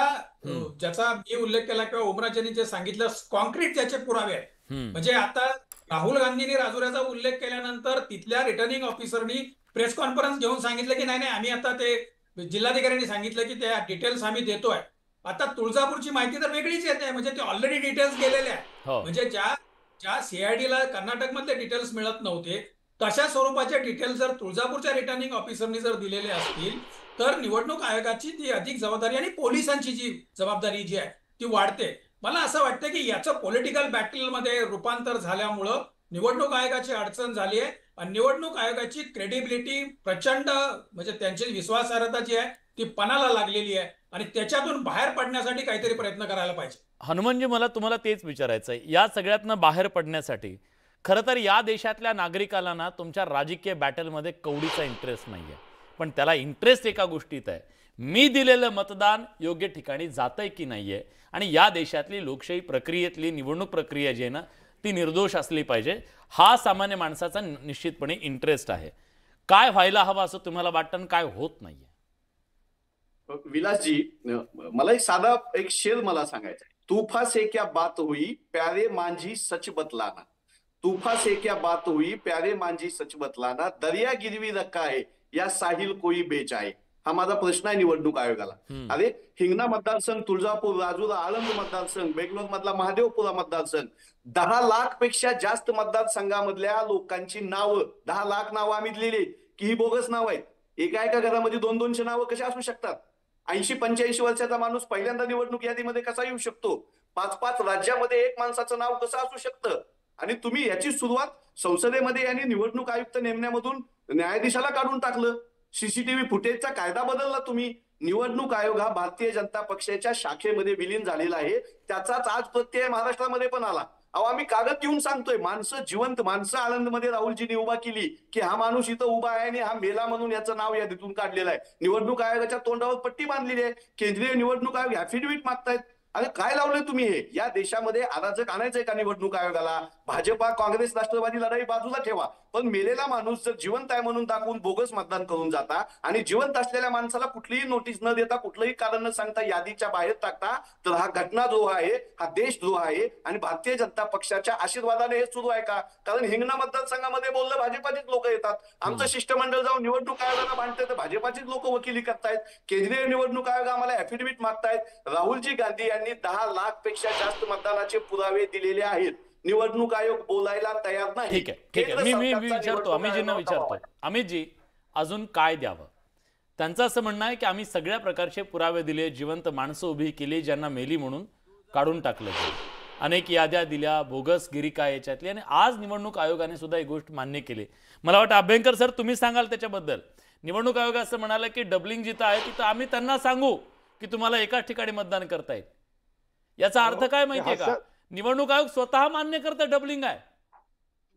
ज्याचा मी उल्लेख केला किंवा ओमराजेंनी जे सांगितलं कॉन्क्रीट ज्याचे पुरावे आहेत, म्हणजे आता राहुल गांधींनी राजुऱ्याचा उल्लेख केल्यानंतर तिथल्या रिटर्निंग ऑफिसरनी प्रेस कॉन्फरन्स घेऊन सांगितलं की नाही आम्ही आता ते जिल्हाधिकाऱ्यांनी सांगितलं की त्या डिटेल्स आम्ही देतोय. आता तुळजापूरची माहिती तर वेगळीच येते, म्हणजे ते ऑलरेडी डिटेल्स गेलेले आहेत. म्हणजे ज्या सीआयडीला कर्नाटकमधले डिटेल्स मिळत नव्हते तशा स्वरूपाचे डिटेल्स जर तुळजापूरच्या रिटर्निंग ऑफिसरनी जर दिलेले असतील तर निवडणूक आयोगाची ती अधिक जबाबदारी आणि पोलिसांची जी जबाबदारी जी आहे ती वाढते. मला असं वाटतं की याचं पॉलिटिकल बॅटलमध्ये रूपांतर झाल्यामुळं निवडणूक आयोगाची अडचण झाली आहे आणि निवडणूक आयोगाची क्रेडिबिलिटी प्रचंड म्हणजे त्यांची विश्वासार्हता जी आहे ती पणाला लागलेली आहे आणि त्याच्यातून बाहेर पडण्यासाठी काहीतरी प्रयत्न करायला पाहिजे. हनुमानजी, मला तुम्हाला तेच विचारायचं आहे, या सगळ्यातनं बाहेर पडण्यासाठी खरं तर या देशातल्या नागरिकाला ना तुमच्या राजकीय बॅटलमध्ये कवडीचा इंटरेस्ट नाहीये, पण त्याला इंटरेस्ट एका गोष्टीत आहे, मी दिलेलं मतदान योग्य ठिकाणी जातंय की नाहीये आणि या देशातली लोकशाही प्रक्रियेतली निवडणूक प्रक्रिया जी आहे ना ती निर्दोष असली पाहिजे, हा सामान्य माणसाचा निश्चितपणे इंटरेस्ट आहे. काय व्हायला हवं असं तुम्हाला वाटतं, काय होत नाहीये? विलासजी, मला साधा एक शेर मला सांगायचा आहे. तूफा से क्या बात हुई प्यारे मांझी सच बतलाना, तूफा से क्या बात हुई प्यारे मांझी सच बतलाना, दरिया गिरवी रखा है या साहिल कोई बेचाए. हा माझा प्रश्न आहे निवडणूक आयोगाला. अरे हिंगणा मतदारसंघ, तुळजापूर, राजुरा, आळंद मतदारसंघ, बेंगलोर मधला महादेवपुरा मतदारसंघ, 10 लाख पेक्षा जास्त मतदारसंघामधल्या लोकांची नावं, 10 लाख नावं आम्ही दिलेली की ही बोगस नाव आहेत. एका घरामध्ये 200 नावं कशा असू शकतात? 80-85 वर्षाचा माणूस पहिल्यांदा निवडणूक यादीमध्ये कसा येऊ शकतो? 5-5 राज्यामध्ये एक माणसाचं नाव कसं असू शकतं? आणि तुम्ही याची सुरुवात संसदेमध्ये आणि निवडणूक आयुक्त नेमण्यामधून न्यायाधीशाला काढून टाकलं. सीसीटीव्ही फुटेजचा कायदा बदलला तुम्ही. निवडणूक आयोग हा भारतीय जनता पक्षाच्या शाखेमध्ये विलीन झालेला आहे, त्याचाच आज प्रत्यय महाराष्ट्रामध्ये पण आला. अहो, आम्ही कागद घेऊन सांगतोय, माणसं, जिवंत माणसं आनंदमध्ये राहुलजींनी उभा केली की हा माणूस इथं उभा आहे आणि हा मेला म्हणून याचं नाव यादीतून काढलेलं आहे. निवडणूक आयोगाच्या तोंडावर पट्टी बांधलेली आहे. केंद्रीय निवडणूक आयोग ऍफिडेव्हिट मागतायत. अरे काय लावलंय तुम्ही हे? या देशामध्ये अराजक आणायचंय का निवडणूक आयोगाला? भाजपा काँग्रेस राष्ट्रवादी लढाई बाजूला ठेवा, पण मेलेला माणूस जर जिवंत आहे म्हणून दाखवून बोगस मतदान करून जाता आणि जिवंत असलेल्या माणसाला कुठलीही नोटीस न देता कुठलंही कारण न सांगता यादीच्या बाहेर टाकता, तर हा घटनाद्रोह आहे, हा देशद्रोह आहे. आणि भारतीय जनता पक्षाच्या आशीर्वादाने हे सुरू आहे का? कारण हिंगणा मतदारसंघामध्ये बोललं भाजपाचीच लोक येतात, आमचं शिष्टमंडळ जाऊन निवडणूक आयोगाला भांडते तर भाजपाचीच लोक वकिली करतायत, केंद्रीय निवडणूक आयोग आम्हाला ऍफिडेव्हिट मागतायत. राहुलजी गांधी यांनी 10 लाख पेक्षा जास्त मतदानाचे पुरावे दिलेले आहेत. निवडणूक आयोग बोलायला तयार नाही. ठीक आहे. मी विचारतो, अमितजींना विचारतो, अमितजी अजून काय द्यावं? त्यांचं असं म्हणणं आहे की आम्ही सगळ्या प्रकारचे पुरावे दिले, जिवंत माणसं उभी केली, ज्यांना मेली म्हणून काढून टाकलं गेलं, अनेक याद्या दिल्या, बोगसगिरी काय याच्यातली, आणि आज निवडणूक आयोगाने सुद्धा ही गोष्ट मान्य केली. मला वाटतं अभ्यंकर सर तुम्ही सांगाल त्याच्याबद्दल. निवडणूक आयोग असं म्हणाला की डबलिंग जिथं आहे तिथं आम्ही त्यांना सांगू की तुम्हाला एकाच ठिकाणी मतदान करता येईल. याचा अर्थ काय माहितीये का? निवडणूक आयोग स्वतः मान्य करतं डबलिंग आहे.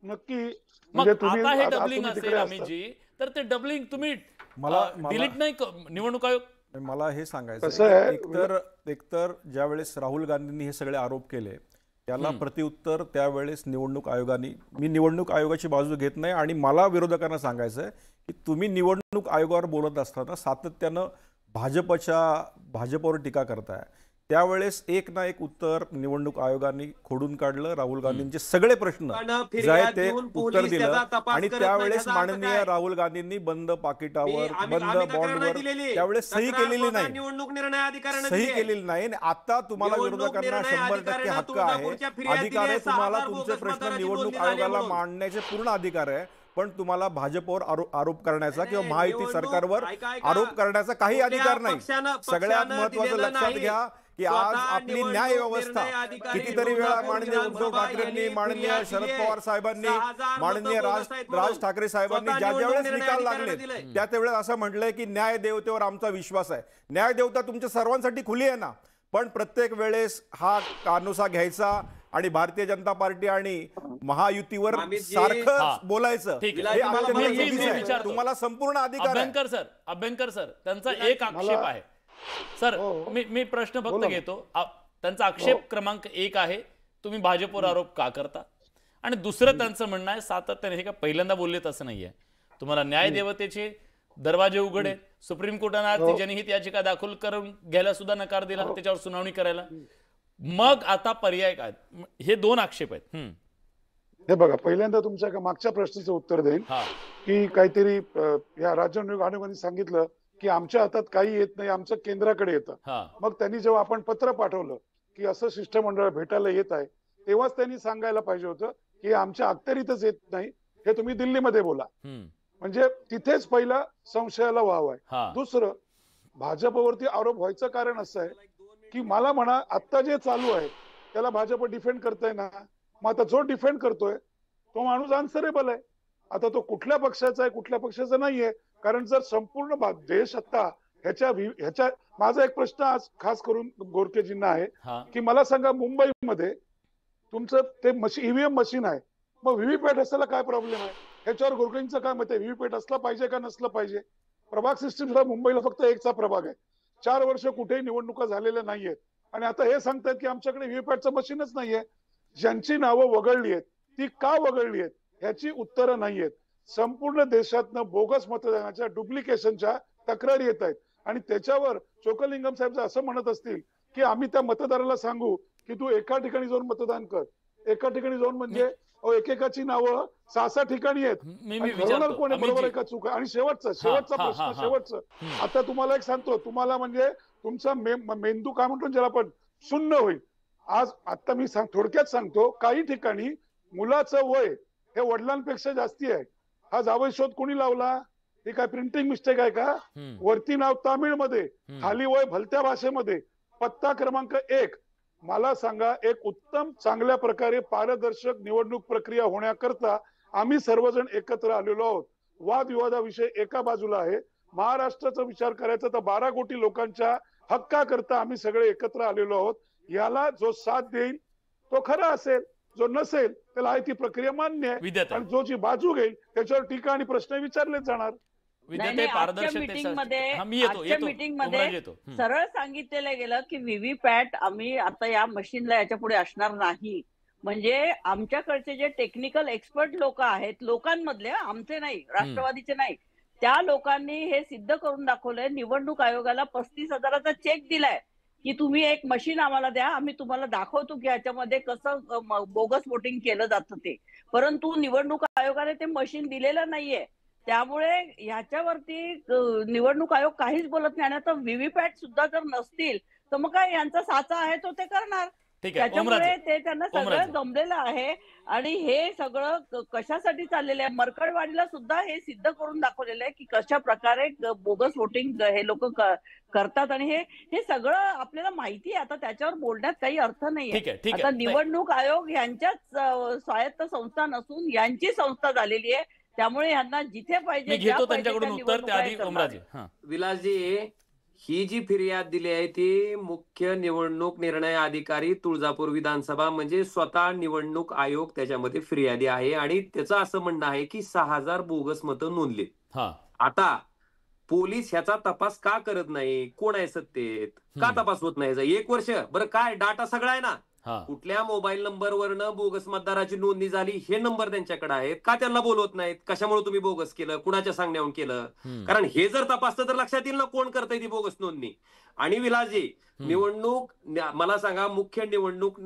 नक्की. मग आता हे डबलिंग असेल अमितजी, तर ते डबलिंग तुम्ही डिलीट नाही निवडणूक आयोग. मला हे सांगायचं एकतर ज्या वेळेस राहुल गांधींनी हे सगळे आरोप केले त्याला प्रतिउत्तर त्यावेळेस निवडणूक आयोगाने, मी निवडणूक आयोगाची बाजू घेत नाही आणि मला विरोधकांना सांगायचं आहे की तुम्ही निवडणूक आयोगावर बोलत असताना सातत्यानं भाजपवर टीका करताय. त्यावेळेस एक ना एक उत्तर निवडणूक आयोगाने खोडून काढलं, राहुल गांधींचे सगळे प्रश्न जे ते उत्तर दिलं आणि त्यावेळेस माननीय राहुल गांधींनी बंद पाकिटावर, बंद बॉन्डवर त्यावेळेस सही केलेली नाही. आता तुम्हाला विरोधकांना 100% हक्क आहे, अधिकार आहे, तुम्हाला तुमचे प्रश्न निवडणूक आयोगाला मांडण्याचे पूर्ण अधिकार आहे, पण तुम्हाला भाजपवर आरोप करण्याचा किंवा महायुती सरकारवर आरोप करण्याचा काही अधिकार नाही. सगळ्यात महत्वाचं लक्षात घ्या की आज आपली न्याय व्यवस्था कितीतरी वेळा माननीय उद्धव ठाकरेंनी, माननीय शरद पवार साहेबांनी, माननीय राज ठाकरे साहेबांनी ज्या वेळेस निकाल लागले त्या वेळेस असं म्हटलंय की न्याय देवतेवर आमचा विश्वास आहे. न्याय देवता तुमच्या सर्वांसाठी खुली आहे ना, पण प्रत्येक वेळेस हा कानोसा घ्यायचा आणि भारतीय जनता पार्टी आणि महायुतीवर सारखं बोलायचं तुम्हाला संपूर्ण अधिकार आहे. अभ्यंकर सर त्यांचा एक आक्षेप आहे सर, मी प्रश्न फक्त घेतो. त्यांचा आक्षेप क्रमांक 1 आहे तुम्ही भाजपवर आरोप का करता, आणि दुसरं त्यांचं म्हणणं आहे सातत्याने, हे का पहिल्यांदा बोलले तसं नाहीये, तुम्हाला न्याय देवतेचे दरवाजे उघडे, सुप्रीम कोर्टाने आज जनहित याचिका दाखल करून घ्यायला सुद्धा नकार दिला, त्याच्यावर सुनावणी करायला. मग आता पर्याय काय? हे 2 आक्षेप आहेत. हे बघा, पहिल्यांदा तुमच्या मागच्या प्रश्नाचं उत्तर देईन की काहीतरी या राज्य निवडणूक आयोगाने सांगितलं की आमच्या हातात काही येत नाही, आमचं केंद्राकडे येतं. मग त्यांनी जेव्हा आपण पत्र पाठवलं की असं शिष्टमंडळ भेटायला येत आहे, तेव्हाच त्यांनी सांगायला पाहिजे होतं की आमच्या अखत्यारीतच येत नाही, हे तुम्ही दिल्लीमध्ये बोला. म्हणजे तिथेच पहिला संशयाला वाव आहे. दुसरं, भाजपवरती आरोप व्हायचं कारण असं आहे की मला म्हणा आता जे चालू आहे त्याला भाजप डिफेंड करताय ना, मग आता जो डिफेंड करतोय तो माणूस आन्सरेबल आहे. आता तो कुठल्या पक्षाचा आहे कुठल्या पक्षाचा नाहीये, कारण जर संपूर्ण देश आता ह्याच्या माझा एक प्रश्न आज खास करून गोरखेजींना आहे की मला सांगा, मुंबईमध्ये तुमचं ते ईव्हीएम मशीन आहे, मग व्हीव्हीपॅट असायला काय प्रॉब्लेम आहे? ह्याच्यावर गोरखेंचं काय मत आहे? व्हीव्हीपॅट असला पाहिजे का नसलं पाहिजे? प्रभाग सिस्टीम सुद्धा मुंबईला फक्त एकचा प्रभाग आहे, 4 वर्ष कुठेही निवडणुका झालेल्या नाहीयेत आणि आता हे सांगतात की आमच्याकडे व्हीव्हीपॅटचं मशीनच नाहीये. ज्यांची नावं वगळली आहेत ती का वगळली आहेत ह्याची उत्तरं नाहीयेत. संपूर्ण देशातनं बोगस मतदानाच्या डुप्लिकेशनच्या तक्रारी येत आहेत आणि त्याच्यावर चोकलिंगम साहेब असं म्हणत असतील की आम्ही त्या मतदाराला सांगू की तू एका ठिकाणी जाऊन मतदान कर. एका ठिकाणी जाऊन म्हणजे एकेकाची नावं 6-6 ठिकाणी आहेत. कोण आहे, बरोबर आहे का चूक आहे? आणि शेवटचा प्रश्न आता तुम्हाला एक सांगतो, तुम्हाला म्हणजे तुमचा मेंदू काय म्हणतो ज्याला आपण शून्य होईल. आज आता मी थोडक्यात सांगतो, काही ठिकाणी मुलाचं वय हे वडिलांपेक्षा जास्ती आहे. हा जावई शोध कोणी लावला? हे काय प्रिंटिंग मिस्टेक आहे का? वरती नाव तामिळमध्ये, खाली वय भलत्या भाषेमध्ये, पत्ता क्रमांक 1. मला सांगा, एक उत्तम चांगल्या प्रकारे पारदर्शक निवडणूक प्रक्रिया होण्याकरता आम्ही सर्वजण एकत्र आलेलो आहोत. वादविवादाविषय एका बाजूला आहे, महाराष्ट्राचा विचार करायचा तर 12 कोटी लोकांच्या हक्काकरता आम्ही सगळे एकत्र आलेलो आहोत. याला जो साथ देईल तो खरा असेल, जो नसेल त्याला आहे ती प्रक्रिया मान्य आहे, आणि जो जी बाजू घेईल त्याच्यावर टीका आणि प्रश्न विचारलेच जाणार. मीटिंग मध्ये सरळ सांगितलेलं गेलं की व्हीव्हीपॅट आम्ही आता या मशीनला याच्या पुढे असणार नाही. म्हणजे आमच्याकडचे जे टेक्निकल एक्सपर्ट लोक आहेत, लोकांमधले, आमचे नाही, राष्ट्रवादीचे नाही, त्या लोकांनी हे सिद्ध करून दाखवलंय. निवडणूक आयोगाला 35,000चा चेक दिलाय की तुम्ही एक मशीन आम्हाला द्या, आम्ही तुम्हाला दाखवतो की याच्यामध्ये कसं बोगस वोटिंग केलं जातं ते. परंतु निवडणूक आयोगाने ते मशीन दिलेलं नाहीये. त्यामुळे ह्याच्यावरती निवडणूक आयोग काहीच बोलत नाही. आणि आता व्हीव्हीपॅट सुद्धा जर नसतील तर मग काय यांचा साचा आहे तो ते करणार. त्याच्यामुळे ते त्यांना सगळं जमलेलं आहे. आणि हे सगळं कशासाठी चाललेलं आहे, मरकळवाडीला सुद्धा हे सिद्ध करून दाखवलेलं आहे की कशा प्रकारे बोगस वोटिंग हे लोक करतात. आणि हे सगळं आपल्याला माहिती आहे. आता त्याच्यावर बोलण्यात काही अर्थ नाहीये. आता निवडणूक आयोग यांच्याच स्वायत्त संस्था नसून यांची संस्था झालेली आहे. त्यामुळे यांना जिथे पाहिजे त्यांच्याकडून उत्तर त्याआधी ओमराजे. विलासजी, ही जी फिर्याद दिली आहे ती मुख्य निवडणूक निर्णय अधिकारी तुळजापूर विधानसभा म्हणजे स्वतः निवडणूक आयोग त्याच्यामध्ये फिर्यादी आहे. आणि त्याचं असं म्हणणं आहे की 6,000 बोगस मतं नोंदली. आता पोलीस ह्याचा तपास का करत नाही? कोण आहे सत्तेत? का तपास होत नाही? 1 वर्ष बरं, काय डाटा सगळा आहे ना, कुठल्या मोबाईल नंबरवरनं बोगस मतदाराची नोंदणी झाली हे नंबर त्यांच्याकडे आहेत. का त्यांना बोलवत नाहीत? कशामुळे तुम्ही बोगस केलं, कुणाच्या सांगण्यावरून केलं? कारण हे जर तपासतं तर लक्षात येईल ना कोण करतंय ती बोगस नोंदणी. आणि विलासजी, निवडणूक मला सांगा, मुख्य निवडणूक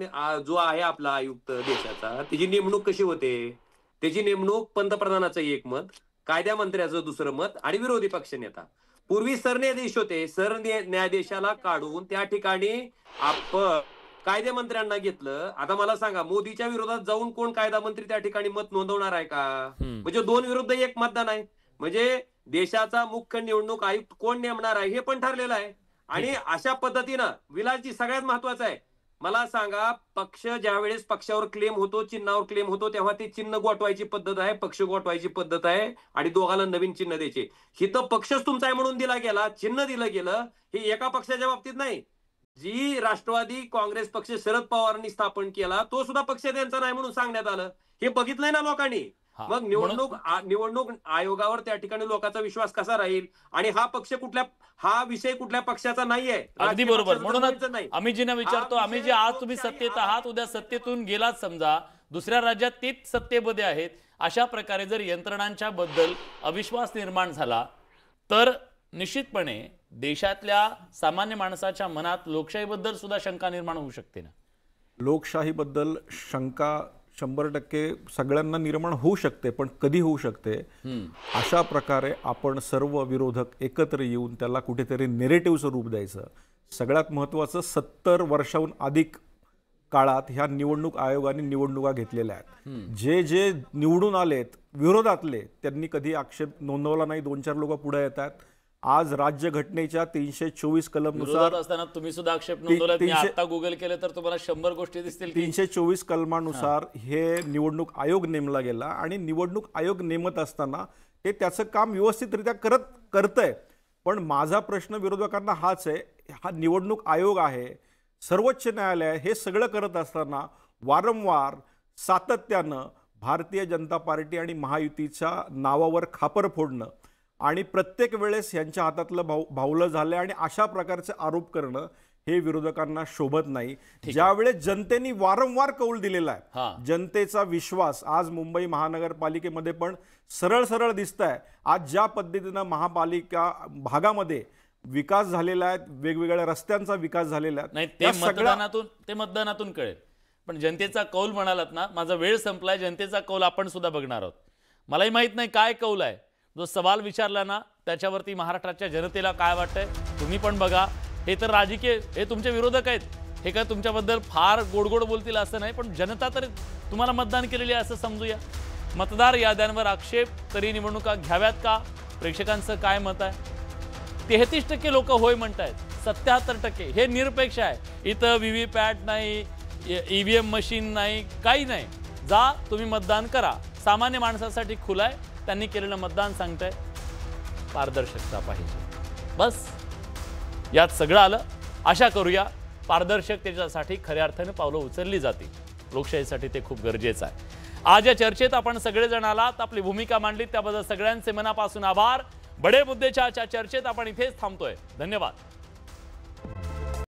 जो आहे आपला आयुक्त देशाचा, त्याची नेमणूक कशी होते? त्याची नेमणूक पंतप्रधानाचं एक मत, कायदा मंत्र्याचं दुसरं मत आणि विरोधी पक्षनेता. पूर्वी सरन्यायाधीश होते. सरन्यायाधीशाला काढून त्या ठिकाणी आपण कायदे मंत्र्यांना घेतलं. आता मला सांगा, मोदीच्या विरोधात जाऊन कोण कायदा मंत्री त्या ठिकाणी मत नोंदवणार आहे का? म्हणजे 2 विरुद्ध 1 मतदान आहे. म्हणजे देशाचा मुख्य निवडणूक आयुक्त कोण नेमणार आहे हे पण ठरलेलं आहे. आणि अशा पद्धतीनं विलासजी, सगळ्यात महत्वाचं आहे, मला सांगा, पक्ष ज्या वेळेस पक्षावर क्लेम होतो, चिन्हावर क्लेम होतो, तेव्हा ते चिन्ह गोठवायची पद्धत आहे, पक्ष गोठवायची पद्धत आहे आणि दोघांना नवीन चिन्ह द्यायचे. हिथं पक्षच तुमचा आहे म्हणून दिला गेला, चिन्ह दिलं गेलं. हे एका पक्षाच्या बाबतीत नाही. जी राष्ट्रवादी काँग्रेस पक्ष शरद पवारांनी स्थापन केला तो सुद्धा पक्ष त्यांचा नाही म्हणून सांगण्यात आलं. हे बघितलंय ना लोकांनी. मग निवडणूक आयोगावर त्या ठिकाणी लोकांचा विश्वास कसा राहील? आणि हा विषय कुठल्या पक्षाचा नाहीये. अगदी बरोबर. म्हणूनच आम्ही जिना विचारतो, आम्ही जे आज तुम्ही सत्तेत आहात, उद्या सत्तेतून गेलात समजा, दुसऱ्या राज्यात तेच सत्तेमध्ये आहेत, अशा प्रकारे जर यंत्रणांच्या बद्दल अविश्वास निर्माण झाला तर निश्चितपणे देशातल्या सामान्य माणसाच्या मनात लोकशाहीबद्दल सुद्धा शंका निर्माण होऊ शकते ना. लोकशाहीबद्दल शंका 100% सगळ्यांना निर्माण होऊ शकते, पण कधी होऊ शकते? अशा प्रकारे आपण सर्व विरोधक एकत्र येऊन त्याला कुठेतरी नेरेटिव्हचं रूप द्यायचं. सगळ्यात महत्त्वाचं, 70 वर्षाहून अधिक काळात ह्या निवडणूक आयोगाने निवडणुका घेतलेल्या आहेत. जे निवडून आलेत विरोधातले, त्यांनी कधी आक्षेप नोंदवला नाही. 2-4 लोक पुढे येतात. आज राज्यघटनेच्या 324 कलमानुसार असताना तुम्ही सुद्धा आक्षेप नोंदवला. मी आता गुगल केलं तर तुम्हाला 100 गोष्टी दिसतील. 324 कलमानुसार हे निवडणूक आयोग नेमला गेला. आणि निवडणूक आयोग नेमत असताना ते त्याचं काम व्यवस्थितरित्या करतंय. पण माझा प्रश्न विरोधकांना हाच आहे, हा निवडणूक आयोग आहे, सर्वोच्च न्यायालय हे सगळं करत असताना वारंवार सातत्यानं भारतीय जनता पार्टी आणि महायुतीच्या नावावर खापर फोडणं आणि प्रत्येक वेळेस यांच्या हातातलं भावलं झालंय आणि अशा प्रकारचे आरोप करणं हे विरोधकांना शोभत नाही. ज्यावेळेस जनतेने वारंवार कौल दिलेला आहे, जनतेचा विश्वास आज मुंबई महानगरपालिकेमध्ये पण सरळ दिसत आहे. आज ज्या पद्धतीनं महापालिका भागामध्ये विकास झालेला आहे, वेगवेगळ्या रस्त्यांचा विकास झालेला आहे, ते मतदानातून कळेल. पण जनतेचा कौल म्हणालात ना, माझा वेळ संपलाय. जनतेचा कौल आपण सुद्धा बघणार आहोत. मलाही माहित नाही काय कौल आहे. जो सवाल विचारला ना त्याच्यावरती महाराष्ट्राच्या जनतेला काय वाटतंय तुम्ही पण बघा. हे तर राजकीय, हे तुमचे विरोधक आहेत, हे काय तुमच्याबद्दल फार गोड बोलतील असं नाही, पण जनता तर तुम्हाला मतदान केलेली आहे असं समजूया. मतदार याद्यांवर आक्षेप तरी निवडणुका घ्याव्यात का? प्रेक्षकांचं काय मत आहे? 33% लोक होय म्हणतायत, 77% हे निरपेक्ष आहे. इथं व्हीव्हीपॅट नाही, ईव्हीएम मशीन नाही, काही नाही. जा तुम्ही मतदान करा. सामान्य माणसासाठी खुलं आहे. त्यांनी केलेलं मतदान सांगतंय पारदर्शकता पाहिजे. बस यात सगळं आलं. आशा करूया पारदर्शकतेसाठी खऱ्या अर्थाने पावलं उचलली जातील. लोकशाहीसाठी ते खूप गरजेचं आहे. आज या चर्चेत आपण सगळेजण आलात, आपली भूमिका मांडली, त्याबद्दल सगळ्यांचे मनापासून आभार. बडे मुद्देच्या चर्चेत आपण इथेच थांबतोय. धन्यवाद.